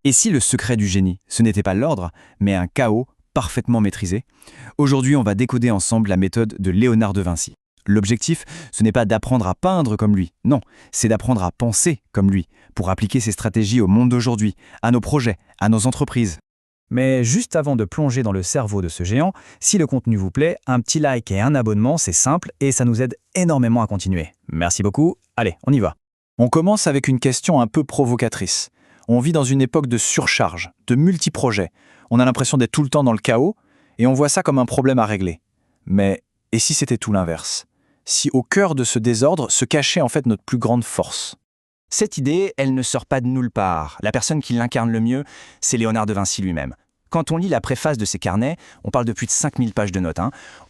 Et si le secret du génie, ce n'était pas l'ordre, mais un chaos parfaitement maîtrisé? Aujourd'hui, on va décoder ensemble la méthode de Léonard de Vinci. L'objectif, ce n'est pas d'apprendre à peindre comme lui, non, c'est d'apprendre à penser comme lui, pour appliquer ses stratégies au monde d'aujourd'hui, à nos projets, à nos entreprises. Mais juste avant de plonger dans le cerveau de ce géant, si le contenu vous plaît, un petit like et un abonnement, c'est simple et ça nous aide énormément à continuer. Merci beaucoup, allez, on y va. On commence avec une question un peu provocatrice. On vit dans une époque de surcharge, de multi-projets. On a l'impression d'être tout le temps dans le chaos, et on voit ça comme un problème à régler. Mais, et si c'était tout l'inverse? Si au cœur de ce désordre se cachait en fait notre plus grande force? Cette idée, elle ne sort pas de nulle part. La personne qui l'incarne le mieux, c'est Léonard de Vinci lui-même. Quand on lit la préface de ses carnets, on parle de plus de 5000 pages de notes,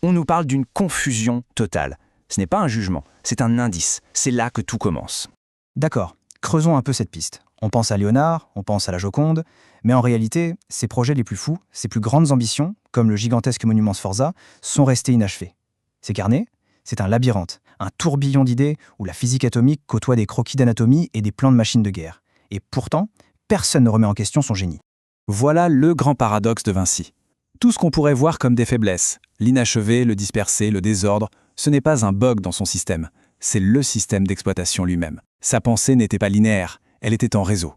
on nous parle d'une confusion totale. Ce n'est pas un jugement, c'est un indice. C'est là que tout commence. D'accord, creusons un peu cette piste. On pense à Léonard, on pense à la Joconde, mais en réalité, ses projets les plus fous, ses plus grandes ambitions, comme le gigantesque monument Sforza, sont restés inachevés. Ces carnets, c'est un labyrinthe, un tourbillon d'idées où la physique atomique côtoie des croquis d'anatomie et des plans de machines de guerre. Et pourtant, personne ne remet en question son génie. Voilà le grand paradoxe de Vinci. Tout ce qu'on pourrait voir comme des faiblesses, l'inachevé, le dispersé, le désordre, ce n'est pas un bug dans son système, c'est le système d'exploitation lui-même. Sa pensée n'était pas linéaire, elle était en réseau.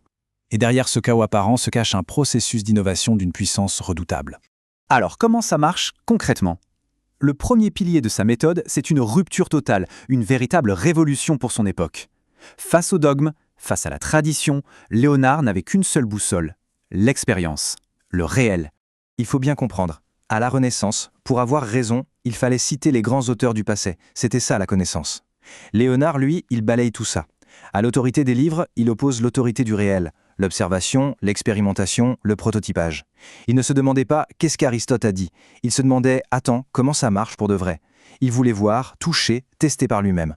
Et derrière ce chaos apparent se cache un processus d'innovation d'une puissance redoutable. Alors, comment ça marche concrètement? Le premier pilier de sa méthode, c'est une rupture totale, une véritable révolution pour son époque. Face au dogme, face à la tradition, Léonard n'avait qu'une seule boussole, l'expérience, le réel. Il faut bien comprendre, à la Renaissance, pour avoir raison, il fallait citer les grands auteurs du passé. C'était ça la connaissance. Léonard, lui, il balaye tout ça. À l'autorité des livres, il oppose l'autorité du réel, l'observation, l'expérimentation, le prototypage. Il ne se demandait pas « qu'est-ce qu'Aristote a dit ?» Il se demandait « attends, comment ça marche pour de vrai ?» Il voulait voir, toucher, tester par lui-même.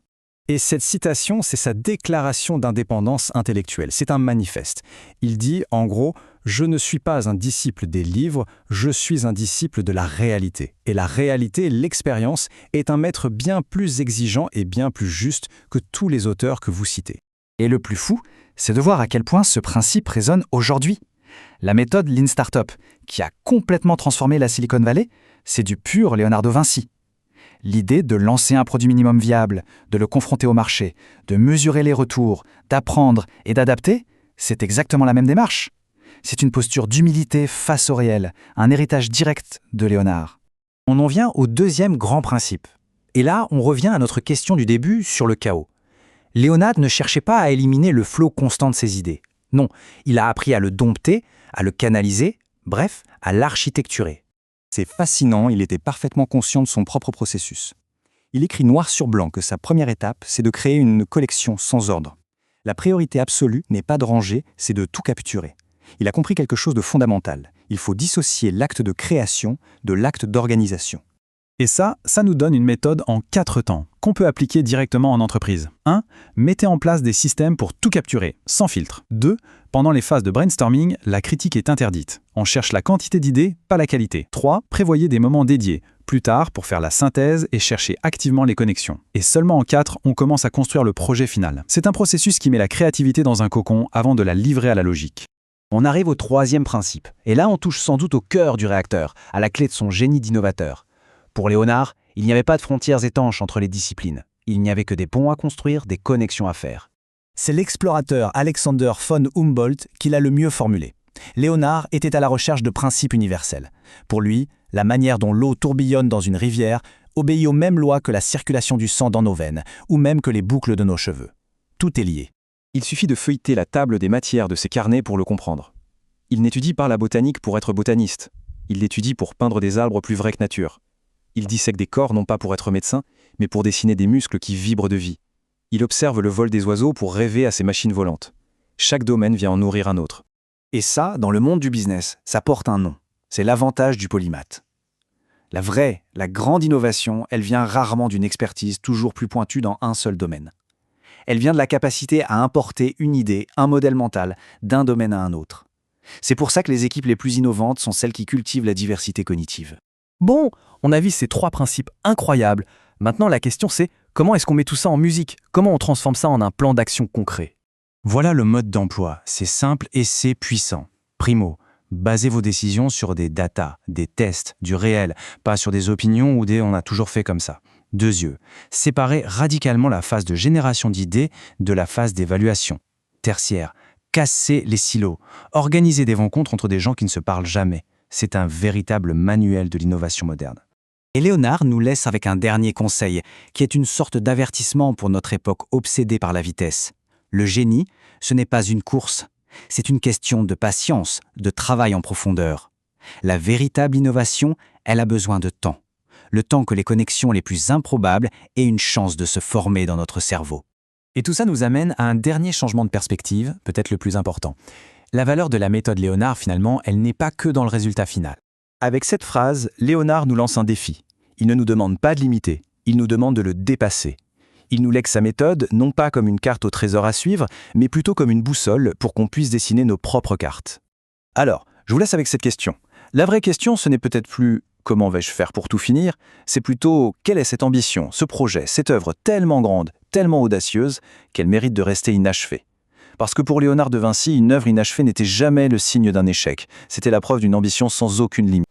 Et cette citation, c'est sa déclaration d'indépendance intellectuelle. C'est un manifeste. Il dit, en gros, « Je ne suis pas un disciple des livres, je suis un disciple de la réalité. Et la réalité, l'expérience, est un maître bien plus exigeant et bien plus juste que tous les auteurs que vous citez. » Et le plus fou, c'est de voir à quel point ce principe résonne aujourd'hui. La méthode Lean Startup, qui a complètement transformé la Silicon Valley, c'est du pur Léonard de Vinci. L'idée de lancer un produit minimum viable, de le confronter au marché, de mesurer les retours, d'apprendre et d'adapter, c'est exactement la même démarche. C'est une posture d'humilité face au réel, un héritage direct de Léonard. On en vient au deuxième grand principe. Et là, on revient à notre question du début sur le chaos. Léonard ne cherchait pas à éliminer le flot constant de ses idées. Non, il a appris à le dompter, à le canaliser, bref, à l'architecturer. C'est fascinant, il était parfaitement conscient de son propre processus. Il écrit noir sur blanc que sa première étape, c'est de créer une collection sans ordre. La priorité absolue n'est pas de ranger, c'est de tout capturer. Il a compris quelque chose de fondamental. Il faut dissocier l'acte de création de l'acte d'organisation. Et ça nous donne une méthode en 4 temps, qu'on peut appliquer directement en entreprise. 1. Mettez en place des systèmes pour tout capturer, sans filtre. 2. Pendant les phases de brainstorming, la critique est interdite. On cherche la quantité d'idées, pas la qualité. 3. Prévoyez des moments dédiés, plus tard pour faire la synthèse et chercher activement les connexions. Et seulement en 4, on commence à construire le projet final. C'est un processus qui met la créativité dans un cocon avant de la livrer à la logique. On arrive au troisième principe. Et là, on touche sans doute au cœur du réacteur, à la clé de son génie d'innovateur. Pour Léonard, il n'y avait pas de frontières étanches entre les disciplines. Il n'y avait que des ponts à construire, des connexions à faire. C'est l'explorateur Alexander von Humboldt qui l'a le mieux formulé. Léonard était à la recherche de principes universels. Pour lui, la manière dont l'eau tourbillonne dans une rivière obéit aux mêmes lois que la circulation du sang dans nos veines, ou même que les boucles de nos cheveux. Tout est lié. Il suffit de feuilleter la table des matières de ses carnets pour le comprendre. Il n'étudie pas la botanique pour être botaniste. Il l'étudie pour peindre des arbres plus vrais que nature. Il dissèque des corps non pas pour être médecin, mais pour dessiner des muscles qui vibrent de vie. Il observe le vol des oiseaux pour rêver à ces machines volantes. Chaque domaine vient en nourrir un autre. Et ça, dans le monde du business, ça porte un nom. C'est l'avantage du polymathe. La grande innovation, elle vient rarement d'une expertise toujours plus pointue dans un seul domaine. Elle vient de la capacité à importer une idée, un modèle mental, d'un domaine à un autre. C'est pour ça que les équipes les plus innovantes sont celles qui cultivent la diversité cognitive. Bon, on a vu ces 3 principes incroyables. Maintenant, la question c'est, comment est-ce qu'on met tout ça en musique? Comment on transforme ça en un plan d'action concret? Voilà le mode d'emploi, c'est simple et c'est puissant. Primo, basez vos décisions sur des datas, des tests, du réel, pas sur des opinions ou des « on a toujours fait comme ça ». Deuxième, séparez radicalement la phase de génération d'idées de la phase d'évaluation. Tertiaire, cassez les silos, organisez des rencontres entre des gens qui ne se parlent jamais. C'est un véritable manuel de l'innovation moderne. Et Léonard nous laisse avec un dernier conseil, qui est une sorte d'avertissement pour notre époque obsédée par la vitesse. Le génie, ce n'est pas une course, c'est une question de patience, de travail en profondeur. La véritable innovation, elle a besoin de temps. Le temps que les connexions les plus improbables aient une chance de se former dans notre cerveau. Et tout ça nous amène à un dernier changement de perspective, peut-être le plus important. La valeur de la méthode Léonard, finalement, elle n'est pas que dans le résultat final. Avec cette phrase, Léonard nous lance un défi. Il ne nous demande pas de l'imiter, il nous demande de le dépasser. Il nous lègue sa méthode, non pas comme une carte au trésor à suivre, mais plutôt comme une boussole pour qu'on puisse dessiner nos propres cartes. Alors, je vous laisse avec cette question. La vraie question, ce n'est peut-être plus « comment vais-je faire pour tout finir ?», c'est plutôt « quelle est cette ambition, ce projet, cette œuvre tellement grande, tellement audacieuse, qu'elle mérite de rester inachevée ?» Parce que pour Léonard de Vinci, une œuvre inachevée n'était jamais le signe d'un échec. C'était la preuve d'une ambition sans aucune limite.